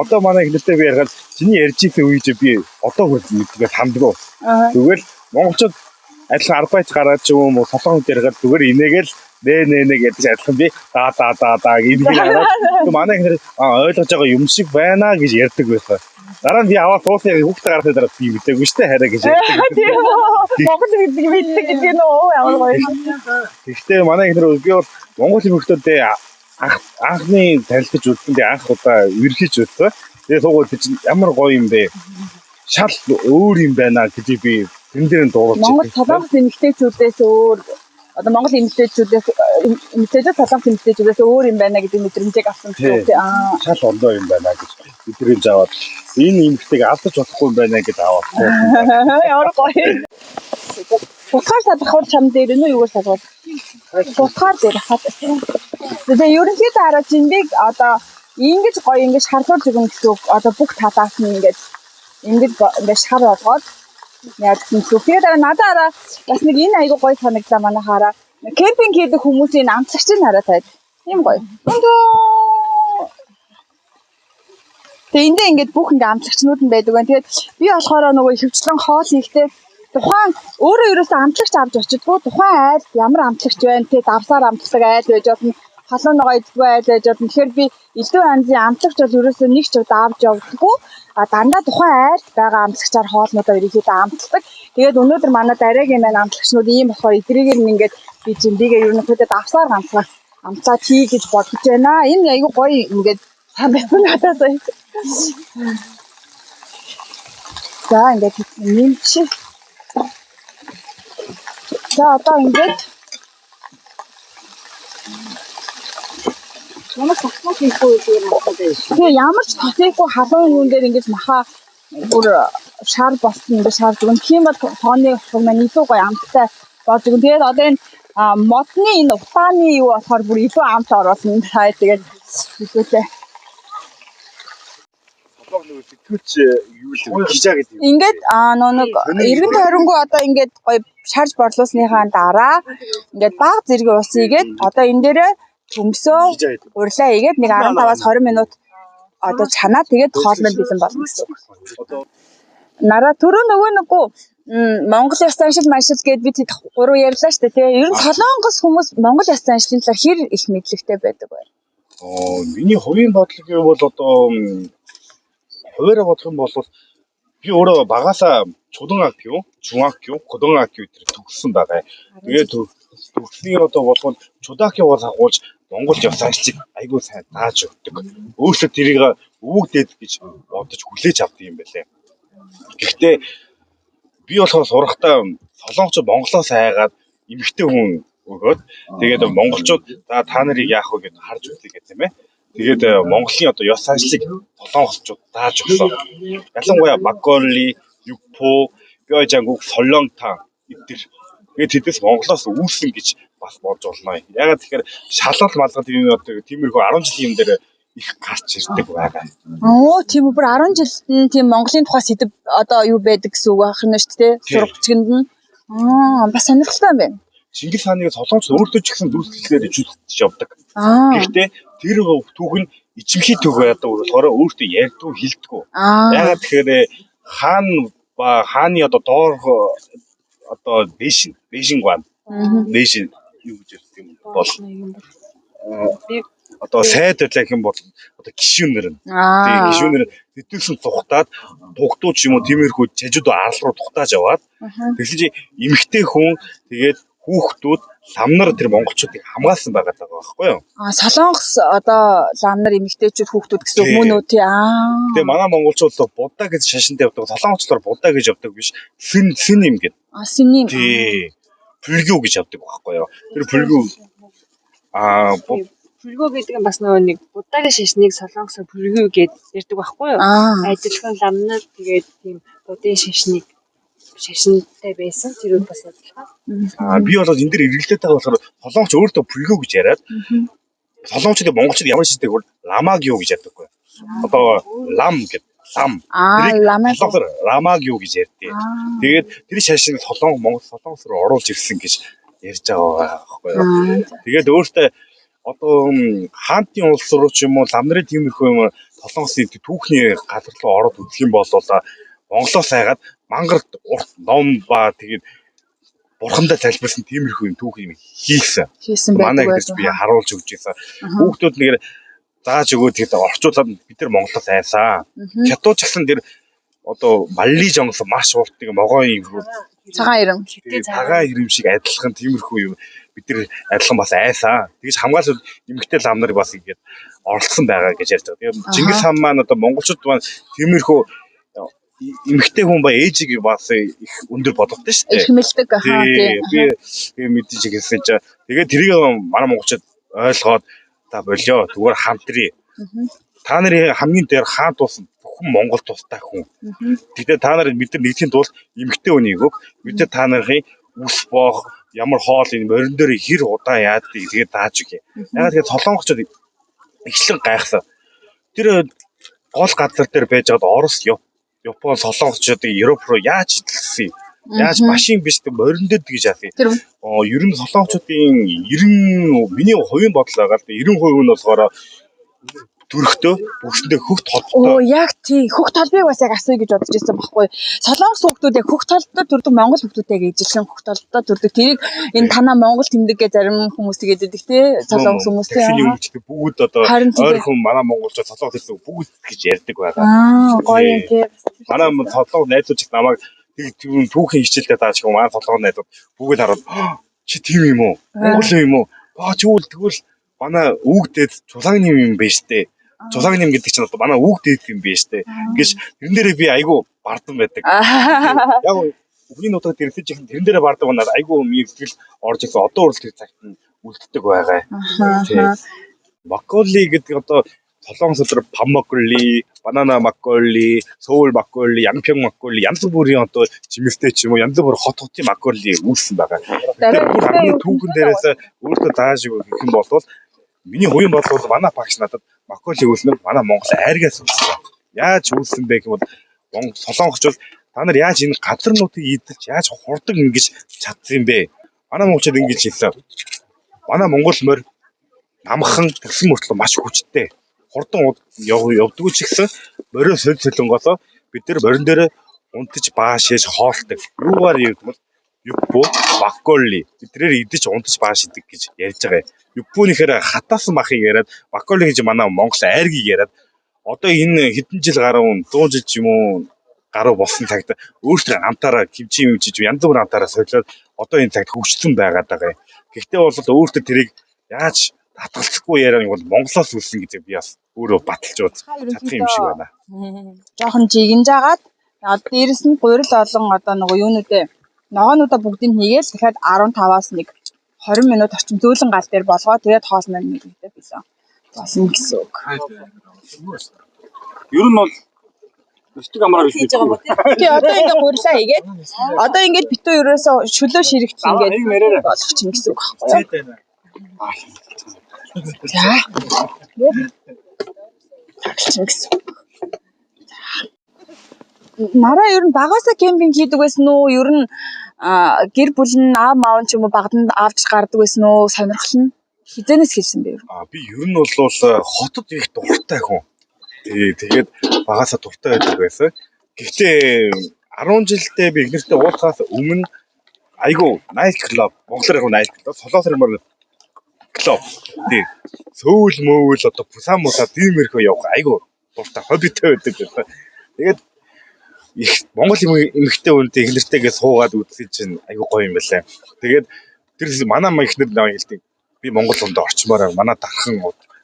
Одоо манай ихнэртэй би ярихад чиний ярьж исэн үеж би одоо хүртэл мэддэг хамдгүй. Тэгвэл монголчууд адилхан арбайч гараад ч юм уу солонгос ярихад зүгээр инээгээл нэ гэдэг адилхан би да гэдэг хараад манай ихнэр ойлгож байгаа юм шиг байна гэж ярьдаг байсан. Дараа нь би аваад суусыг хүүхдээ гаргахын дараа би мэдээгүй шүү дээ хараа гэж ярьдаг. Тийм үү. Монгол хэлийг мэддэг гэдэг нь оо ямар гоё. Гэхдээ манай ихнэр би бол монгол хүмүүстэй анхны танилцж үзсэндээ анх удаа ерхийж үзсэн. Тэгээ суугаад чинь ямар гоё юм бэ? Шал өөр юм байна гэж би тэн дээр нь дуулж. Монгол солонгос эмэгтэйчүүдээс өөр одоо Монгол эмэгтэйчүүдээс солонгос эмэгтэйчүүдээс өөр юм байна гэдэг мэдрэмжийг авсан гэсэн үг. Шал ондоо юм байна гэж мэдрэмж аваад энэ эмэгтэйг алдаж болохгүй юм байна гэж аваад. Ямар гоё. Утгаар салгахуул чам дээр нь юу салгуул? Утгаар дээр хат. Тэгээ ерөнхийдөө хараа жиндийг одоо ингэж гоё ингэж шарлуулж өгнө гэсэн үг. Одоо бүх талаас нь ингэж шар болгоод яг тийм. Тэгээд надаараа бас нэг энэ айгу гоё санагдлаа манайхаараа. Кемпинг хийдэг хүмүүсийн амтлагчийг хараа таад. Тийм гоё. Тэгээ эндээ ингээд бүх ингээд амтлагчнууд нь байдаг байна. Тэгээд би болохоор нөгөө ихэвчлэн хоол хийхдээ тухайн өөрөө ерөөсөө амтлагч авч очидгоо тухайн айл ямар амтлагч байна те давсаар амтлагдаг айл байж болно халуун ногоо идэггүй айл байж болно. Тэгэхээр би илүү янзын амтлагч бол ерөөсөө нэг ч удаа авч явдаггүй. Дандаа тухайн айлд байгаа амтлагчаар хоолнуудаа ерөөхдөө амтлагдаг. Тэгээд өнөөдөр манай дараагийн маань амтлагчнууд ийм болохоор эдрийгээр нь ингээд би жимбигээ ерөнхийдөө давсаар амтлаад хий гэж бодож байна. Энэ айгүй гоё ингээд санагдсан надад байна. За ингээд нэмчи. За одоо ингээд ямар ч тасмал хийхгүй юм байна. Тэгээ ямар ч тасмалгүй халуун юун дээр ингэж маха бүр шар болсон ингээд шар зүгэн. Тийм бол тооны болох маань илүү гоё амттай болж өгөн. Тэгээд одоо энэ модны энэ утааны юу болохоор бүр илүү амт оруулсан. Тэгээд хэлүүлээ. Сэтгүүлч юу л гижаа гэдэг. Ингээд нэг эргэн тойронгоо одоо ингээд гоё шарж борлуулсныхаа дараа ингээд баг зэрэг ус ийгээд одоо энэ дээрээ төмсөө урлаа ийгээд нэг 15-аас 20 минут одоо чанаа тэгээд хоолмол бэлэн болно гэсэн үг. Нараа түрүү нөгөө Монгол ёс заншил маншил гэдээ бид 3 ярьлаа шүү дээ тий. Ер нь солонгос хүмүүс Монгол ёс заншлын талаар хэр их мэдлэгтэй байдаг вэ? Миний хувийн бодлого гэвэл одоо хуваараа бодох юм бол би өөрөө багасаа чулан акт юу, жун акт юу, годон акт юу гэдэг төгссөн байгаа. Тэгээд төгсний одоо болгоно чудаки бол агуулж Монгол ёс заншлыг айгүй сайн дааж өгдөг. Өөрөөсөө тэрийг өвөгдээд гэж бодож хүлээж авдаг юм байлээ. Гэхдээ би болохоор сурахдаа солонгочууд Монголоос айгаад эмэгтэй хүн өгөөд тэгээд монголчууд та нарыг яах вэ гэж харж үзье гэх юм ээ. Тэгээд Монголын одоо ёс заншлыг солонгосчууд дааж өгсөн. Ялангуяа Макколли, Юпо, Бёжангук, Солонгтан эдгээр. Тэгээд тэдээс Монголоос үүссэн гэж бас болж болно. Ягаад тэгэхээр шалгал малгал юм одоо тиймэрхүү 10 жилийн юм дээр их гарч ирдэг байгаа. Тийм бүр 10 жилд тийм Монголын тухай сэдв одоо юу байдаг гэсэн үг байна шүү дээ. Сургачгинд нь. Бас сонирхолтой байна. Чингис хааны солонгос өөртөө ч гэсэн дүрслэлээр ижүүлж явдаг. Гэхдээ тэр түүх нь ичимхий төг байдаг болохоор өөртөө ярьдгүй хэлдэггүй. Ягаад тэгэхээр хаан ба хааны одоо доорх одоо Бээшинг бан. Бээшин юу гэж ярьдаг юм бол одоо сайд байлаа гэх юм бол одоо гишүүнэр нь. Тэгээ гишүүнэр тэтгэс нь тухтаад тугтууд ч юм уу тиймэрхүү жажууд арал руу тухтааж яваад тэгэхээр эмэгтэй хүн тэгээд хүүхдүүд ламнар тэр монголчуудыг хамгаалсан байгаа байхгүй юу? Солонгос одоо ламнар эмэгтэйчүүд хүүхдүүд гэсэн үг мөн үү тий. Тэгээ манай монголчууд будда гэж шашинтай явдаг. Солонгочлоор будда гэж явдаг биш. Син юм гээд. Син юм. Тий. Пүлгүү гэж явдаг байхгүй юу? Тэр пүлгүү пүлгүү гэдэг нь бас нөгөө нэг буддагийн шашныг солонгосоор пүлгүү гэж ярьдаг байхгүй юу? Адилхан ламнар тэгээд тийм буддын шашинтай байсан. Тэр үг бас адилхан. Би бол энэ дэр эргэлдээд байгаа болохоор солонгоч өөртөө пүлгүү гэж яриад солонгочдын монголчууд ямар шийдэг вэ? Ламаг юу гэж яддаг вэ? Одоо лам гэдэг лам. Солонгосоор ламаг юу гэж ярьдээ. Тэгээд тэр шашин Монгол солонгос руу оруулж ирсэн гэж ярьж байгаа байхгүй юу. Тэгээд өөртөө одоо хаантын улс руу ч юм уу ламдрын тиймэрхүү юм толонгосын түүхний газар руу ороод үзэх юм бол Монголоос хайгаад мангарт урт ном ба тэгээд бурхандаа залбирсан тиймэрхүү юм түүх юм хийсэн байдаг манай гэж би харуулж өгч байсан. Хүүхдүүд нэгээр зааж өгөө тэгээд орчуулад бид нар Монголоос айсан. Хятад ч гэсэн тэр одоо малли жонгосон маш урт нэг могоо юм Цагаан ирэм. цагаан ирэм шиг адилхан тиймэрхүү юм бид нар адилхан бас айсан. Тэгж хамгаалал эмэгтэй лам нар бас ингэж оролцсон байгаа гэж ярьж байгаа. Тэгээд Чингис хаан маань одоо монголчууд маань тиймэрхүү эмэгтэй хүн ба ээжийг бас их өндөр болгодог шүү дээ. Их хэмэлдэг Би мэдээж хэлсэн чинь тэгээд тэрийг манай монголчууд ойлгоод та болио зүгээр хамтрий. Та нарын хамгийн дээр хаан туусан бүхэн Монгол тустай хүн. Тэгтээ та нар бид нар нэгдхийн тулд эмэгтэй хүнийг өг бид нар та нарын үс боох ямар хоол энэ морин дээр хэр удаан яад тэгээд дааж өгье. Ягаад гэвэл солонгочууд ичлэн гайхсан. Тэр гол газар дээр байж байгаад Орос, Япон, солонгочуудыг Европ руу яаж идэлсэн юм? Яаж машин биш морин дээр гэж яасан. Ер нь солонгочуудын 90 миний хувийн бодол байгаа л 90% нь болохоор төрхтөө бүгсэндээ хөх толботой. Яг тий хөх толбыг бас яг асууя гэж бодож байсан байхгүй. Солонгос хүүхдүүд яг хөх толботой төрдөг Монгол хүүхдүүдтэйгээ ижилхэн хөх толботой төрдөг. Тэрийг энэ танаа Монгол тэмдэггээ зарим хүмүүс тэгээд тий солонгос хүмүүс тий. Бүгд одоо ойрхон манай монголчууд солонгос хэлсэн бүгд гэж ярьдаг байгаа. Гоё тий. Манай солонгос найзууч их намайг тэг түүхийн хичээлдээ тааж гоо манай солонгос найзууд бүгд хараад чи тийм юм уу? Монгол юм уу? Тэгвэл манай үүгдээд чулааны юм биш дээ. Чулааны юм гэдэг чинь одоо манай үүгдээд юм биш дээ. Гэж тэрэн дээрээ би айгүй бардам байдаг. Яг үгийн нутаг дэрсэж ихэнх тэрэн дээрээ бардам надад айгүй мэдрэл орж ирсэн. Одоо үргэлж тэр цагт нь үлддэг байгаа. Макколи гэдэг одоо солонгос өдөр паммакколи, банана макколи, Сөүл макколи, Янпён макколи, янз бүрийн одоо чимэлтэй ч юм уу янз бүр хотын макколи үүссэн байгаа. Тэр түүхэн дээрээс өөртөө зааж өгөх юм бол миний хувийн бодлол манай багш надад макколи үүснэ манай Монгол айргаас үүссэн. Яаж үүссэн бэ гэвэл солонгочууд та нар яаж энэ газар нутгийг идэлж яаж хурдан ингэж чадсан юм бэ? Манай монголчууд ингэж хэлсэн. Манай монгол морь намхан тэгсэн мөртлөө маш хүчтэй. Хурдан явдгүй ч гэсэн морин солонгосоо бид нар морин дээр унтаж баашээж хоолдог. Юугаар юм бол юппо макколи бидрээр идэж унтаж бааш идэг гэж ярьж байгаа. Юппонийхээр хатаасан махыг яриад макколи гэж манай монгол айргийг яриад одоо энэ хэдэн жил гаруй 100 жил ч юм уу гаруй болсон цагт өөртөө амтаараа кимчи янз бүрийн амтаараа солиод одоо энэ цагт хөгжсөн байгаад байгаа. Гэхдээ бол өөртөө тэрийг яаж татгалзахгүй яриа бол Монголоос үлсэн гэж би бас өөрөө баталж чадах юм шиг байна. Жохон жигэнж агаад дээрэс нь гурил олон одоо нөгөө юунуудээ ногоонуудаа бүгдийг хийгээл дахиад 15-аас 1 20 минут орчим зөөлөн гал дээр болгоо тэгээд хоол маань нэгтэй билээ. Болсон гэсэн үг. Ер нь бол өстөг амраар биш. Тий одоо ингээ гурилаа хийгээд одоо ингээд битүү ерөөсө шөлөө ширэгдэл ингээд болгох чинь гэсэн үг байхгүй юу? За. Нараа ер нь багасаа кемпинг хийдэг байсан уу? Ер нь гэр бүл нь аав маав ч юм уу багтанд авч гардаг байсан уу? Сонирхол нь хизэнээс хэлсэн бэ? Би ер нь бол хотод их дуртай хүн. Тэгээд багасаа дуртай байдаг байсан. Гэхдээ 10 жилдээ би игнэртэй уулзахаас өмнө айгу найт клуб, монголоор яг найт клуб, солонгосоор клуб. Тий. Сөүл мөөвөл одоо Бусан мусаа тиймэрхүү явах айгу дуртай хоббитэй байдаг гэсэн. Тэгээд их монгол эмэгтэй хүнтэй игнэртэйгээ суугаад үзсэн чинь айгу гоё юм байлаа. Тэгээд тэр манай ихнэр наваа хэлдэг. Би монгол хүндээ орчмоор манай дархан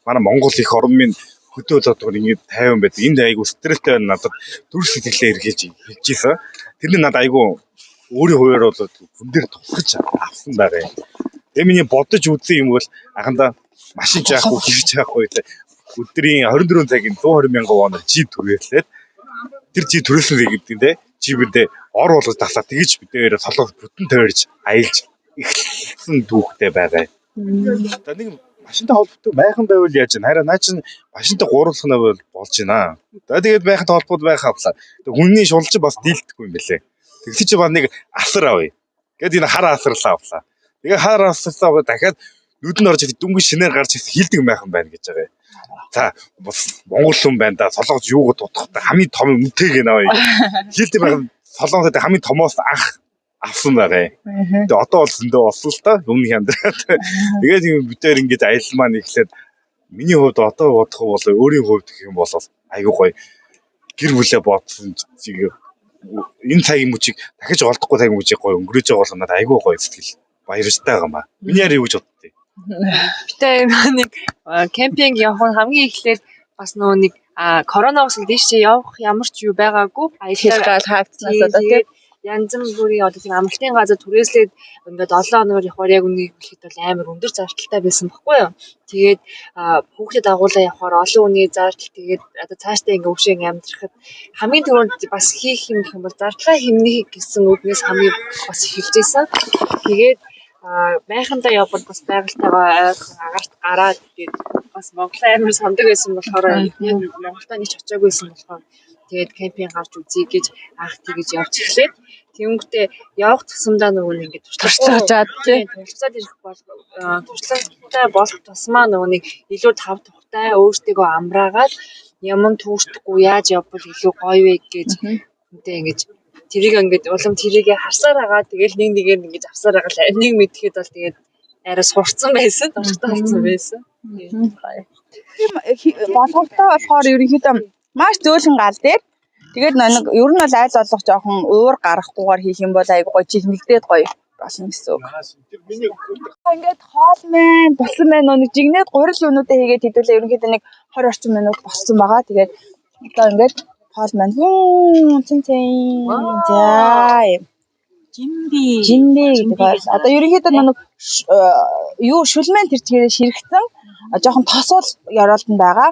манай монгол их орн минь хөдөө болоод ингэ 50 байдаг. Энд айгу стресстэй байна надад төр сэтгэлээ эргэж хэлжсэн. Тэрний надад айгу өөрийн хувьд бол хүн дээр тусгаж авсан байгаа юм. Тэгээ миний бодож үзсэн юм бол анхандаа машин жаах уу хэрч яах вэ гэдэг өдрийн 24 цагийн 120 мянган воноор жип түрээслээд тэр жип түрээсэн гэдэг те жипэндээ ор болгож таслаа тэгэж бидээр солонгос бүтэн тойрж аялж эхэлсэн түүхтэй байгаа. За нэг машинтай холбоотой майхан байвал яаж вэ? Хараа наа чинь машинтай гурвалхнаа болж байна. За тэгээд майхантай холбоотой байх авлаа. Тэг хүний шулж бас дийлдэхгүй юм бэлээ. Тэгсэн чинь ба нэг асар авъя. Гэт энэ хар асарлаа авлаа. Тэгээ хараасаа дахиад нүд нь орж ирээд дүнгийн шинээр гарч ирсэн хилдэг майхан байна гэж байгаа. За бас Монгол хүн байна да солонгос юуг дутахтай хамгийн том үнэтэйг наваа. Хилдэг майхан солонгосод хамгийн томоос анх авсан байгаа. Тэгээ одоо бол зөндөө болсон л та өмнөх хямдраад. Тэгээд бид тээр ингэж аялал маань ихлээд миний хувьд одоо бодох бол өөрийн хувьд гэх юм бол айгүй гоё гэр бүлээ бодсон чиг энэ цагийн мөчийг дахиж олдохгүй цагийн мөчийг гоё өнгөрөөж байгаа бол надад айгүй гоё сэтгэл баяртай байгаа маа. Миний яри юу гэж боддгийг. Битээ нэг кемпинг явах нь хамгийн эхлээд бас нөгөө нэг коронавирус дэше явах ямар ч юу байгаагүй Аялал хаагдсанаас одоо тийм янз бүрийн одоо тийм амралтын газар түрээслээд ингээд 7 хоногор явахаар яг үнийг хэлэхэд бол амар өндөр зардалтай байсан байхгүй юу. Тэгээд хүүхдэд агуулаа явахаар олон хүний зардал тэгээд одоо цаашдаа ингээд өвшөө амьдрахад хамгийн түрүүнд бас хийх юм гэх юм бол зардлага хэмнэх гэсэн үгнээс хамгийн бас эхэлж байсан. Тэгээд майхандаа явбал бас байгальтайгаа ойрхон агаарт гараад тэгээд бас Монгол амар сандаг байсан болохоор Монголдоо нэг ч очиагүй байсан болохоор тэгээд кемпинг гарч үзье гэж анх тэгэж явж эхлээд тэнгүүтээ явах тусамдаа нөгөө нэг ингэ туршлагажаад тийм туршлагад ирэх бол туршлагатай болох тусмаа нөгөө нэг илүү тав тухтай өөртөө амраагаад ямар түүшдэггүй яаж явбал илүү гоё вэ гэж үнтэй ингэж тэрийг ингэж улам тэрийг харсаар байгаа тэгэл нэгээр ингэж авсаар байгаа л нэг мэдхэд бол тэгээд арай сурцсан байсан туршлагатай болсон байсан. Монголтой болохоор ерөнхийдөө маш зөөлөн гал дээр тэгээд нэг ер нь бол айл болох жоохон уур гарахгүйгээр хийх юм бол айгу гоё жигнэгдээд гоё болно гэсэн үг. Ингээд хоол мэн болсон байна нэг жигнээд гурил юунуудаа хийгээд хэдүүлээ ерөнхийдөө нэг 20 орчим минут болсон байгаа. Тэгээд одоо ингээд хоол мэн цэн за жимби гэдэг бол одоо ерөнхийдөө нэг юу шүлмэн тэр чигээр ширхсэн жоохон тосол яроолтон байгаа.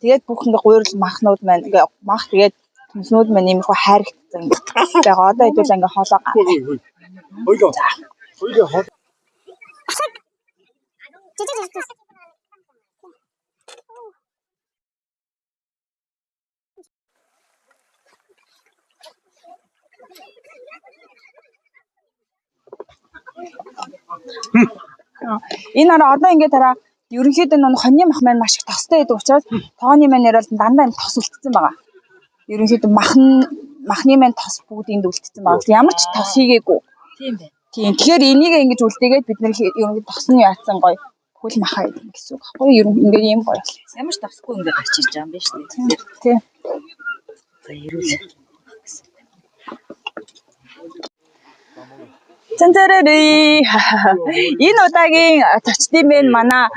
Тэгээд бүх ингээ гуйрал махнууд маань ингээ мах тэгээд төмснүүд маань иймэрхүү хайрагдсан байгаа. Одоо хэдүүл ингээ хоолоо энэ араа одоо ингээ тараа ерөнхийдөө нэг хоньны мах маань маш их тостой байдаг учраас тооны маань ярил дандаа энэ тос үлдсэн байгаа. Ерөнхийдөө махны маань тос бүгд энд үлдсэн байгаа. Ямар ч тос хийгээгүй. Тийм бай. Тийм. Тэгэхээр энийг ингэж үлдээгээд бид нэр ерөнхийдөө тос нь яатсан гоё хөл махаа гэдэг гэсэн үг байхгүй юу? Ер нь ингээ ийм гоё. Ямар ч тосгүй ингээ гарч ирж байгаа юм байна шүү дээ. Тийм. За ирүүл. Цэнцэрэй. Энэ удаагийн зочдын минь манай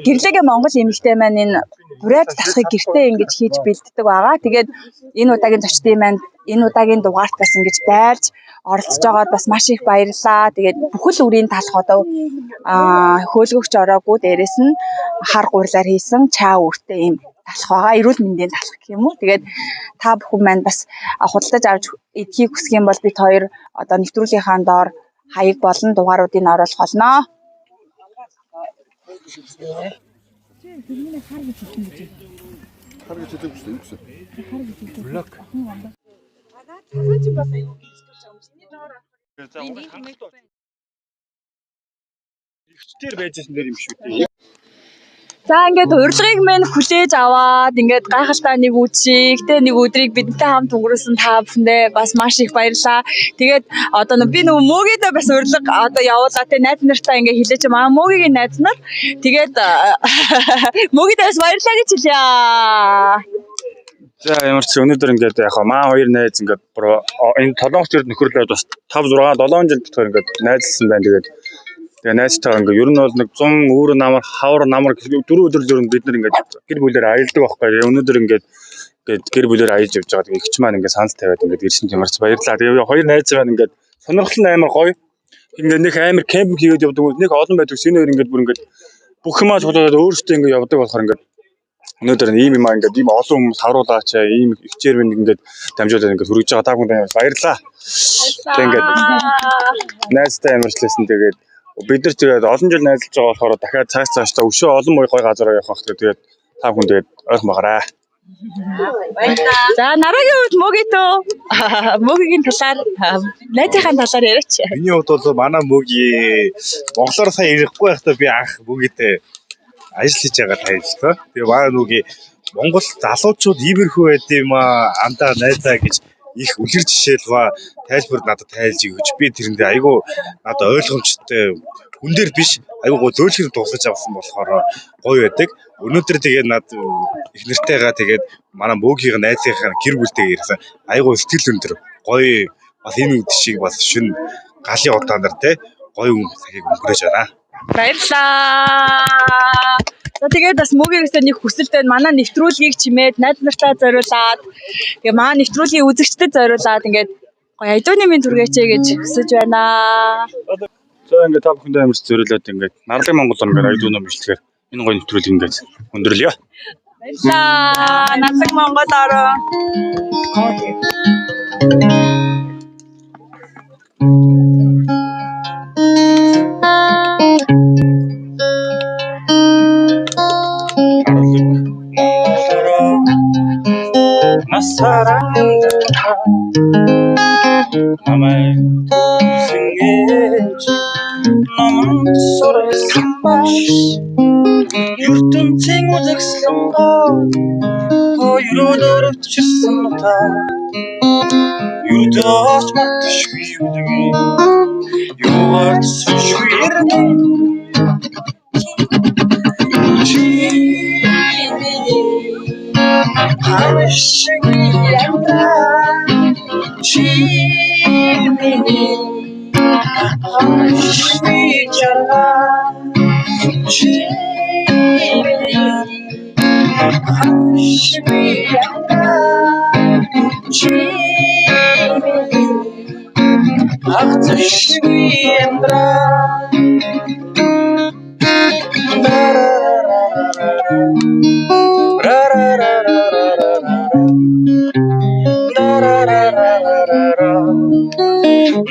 гэрлэгээ Монгол эмэгтэй маань энэ бурайд талахыг гэртээ ингэж хийж бэлддэг байгаа. Тэгээд энэ удаагийн зочдын маань энэ удаагийн дугаарт бас ингэж дайрж оролцож байгаад бас маш их баярлалаа. Тэгээд бүхэл үрийн талах одоо хөөлгөгч ороогүй дээрэс нь хар гурлаар хийсэн чаа үртэй юм талах байгаа. Эрүүл мэндийн талах гэх юм уу. Тэгээд та бүхэн маань бас худалдаж авч эдхийг хүсэх юм бол бид хоёр одоо нэвтрүүлгийнхаа доор хаяг болон дугааруудыг оруулах болно. Хар гэж хэлдэг шүү дээ. Блок. Ихчдэр байжсэн дээр юм шүү дээ. За ингээд урилгыг минь хүлээж аваад ингээд гайхалтай нэг үдшигтэй нэг өдрийг бидэнтэй хамт өнгөрөөсөн та бүхэндээ бас маш их баярлалаа. Тэгээд одоо би нөгөө мөгийдээ бас урилга одоо явуулаа те найз нартаа ингээд хэлээч маа мөгигийн найз нар. Тэгээд мөгийдээ бас баярлалаа гэж хэлье. За ямар ч өнөөдөр ингээд яг маа хоёр найз ингээд энэ толгоос төр нөхөрлөөд бас 5 6 7 жил дотор ингээд найзлсан байна. Тэгээ найзтайгаа ингээд ер нь бол нэг 100 өөр намар хавар намар 4 өдөр зөрөнд бид нар ингээд гэр бүлээр аялдаг байхгүй. Өнөөдөр ингээд гэр бүлээр аялж явж байгаа. Тэгээ ихч маань ингээд санал тавиад ингээд ирсэн юмарч баярлалаа. Тэгээ хоёр найз маань ингээд сонирхол нь амар гоё. Ингээд нэг амар кемпинг хийгээд явдаг. Нэг олон байдаг. Энэ хоёр ингээд бүр ингээд бүх юмаа цуглуулад өөрсдөө ингээд явдаг болохоор ингээд өнөөдөр ийм юм аа ингээд ийм олон хүмүүс харуулаач ийм ихчээр минь ингээд дамжуулаад ингээд хүргэж байгаа. Та бүхэнд баярлалаа. Тэг ингээд найзтай ямарчлээсэн тэгээд бид нар тэгээд олон жил найзалж байгаа болохоор дахиад цааш та өшөө олон гоё газар явах хэрэгтэй. Тэгээд та бүхэн тэгээд ойрхон байгаарай. За дараагийн үед мөгитөө мөгигийн талаар найзынхаа талаар яриач. Миний хувьд бол манай мөгийн монголоор сайн ярихгүй байхдаа би анх мөгитэй ажил хийж байгаа тайлбарлаа. Тэгээ манай мөгийн Монгол залуучууд иймэрхүү байд юм аа андаа найзаа гэж их үлгэр жишээлва тайлбар надад тайлж өгч би тэрэндээ айгүй надад ойлгомжтой хүн дээр биш айгүй гоо зөөлхөөр тусгаж авсан болохоор гоё байдаг. Өнөөдөр тэгээд над их нэртэйгээ тэгээд манай мөгийн найзынхаа гэр бүлтэйгээ ирсэн айгүй сэтгэл өндөр гоё бас энэ үд шиг бас шин галын удаанаар те гоё юм цагийг өнгөрөөж байна. Баярлаа. За тэгээд бас мөгийгээс нэг хүсэлт байна. Манай нэвтрүүлгийг чимээд найз нартаа зориулаад тэгээ манай нэвтрүүлгийн үзэгчдэд зориулаад ингээд гоё айдууны минь түргээчээ гэж хүсэж байна. За ингээд та бүхэндээ амарч зориулаад ингээд Нарлаг Монгол ингээд айдуунаа бичлэгээр энэ гоё нэвтрүүлэг ингээд өндөрлөё. Баярлаа. Нарлаг Монгол ороо. Насараа намай сингэж намайг сорсон баш ертөнцийн үзэгслэн хоёроо дөрөвчсөн та юудаач матшгүй үдэг юугаар сүшгүй ирнэ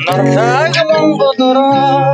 Нарлаг Монгол ороо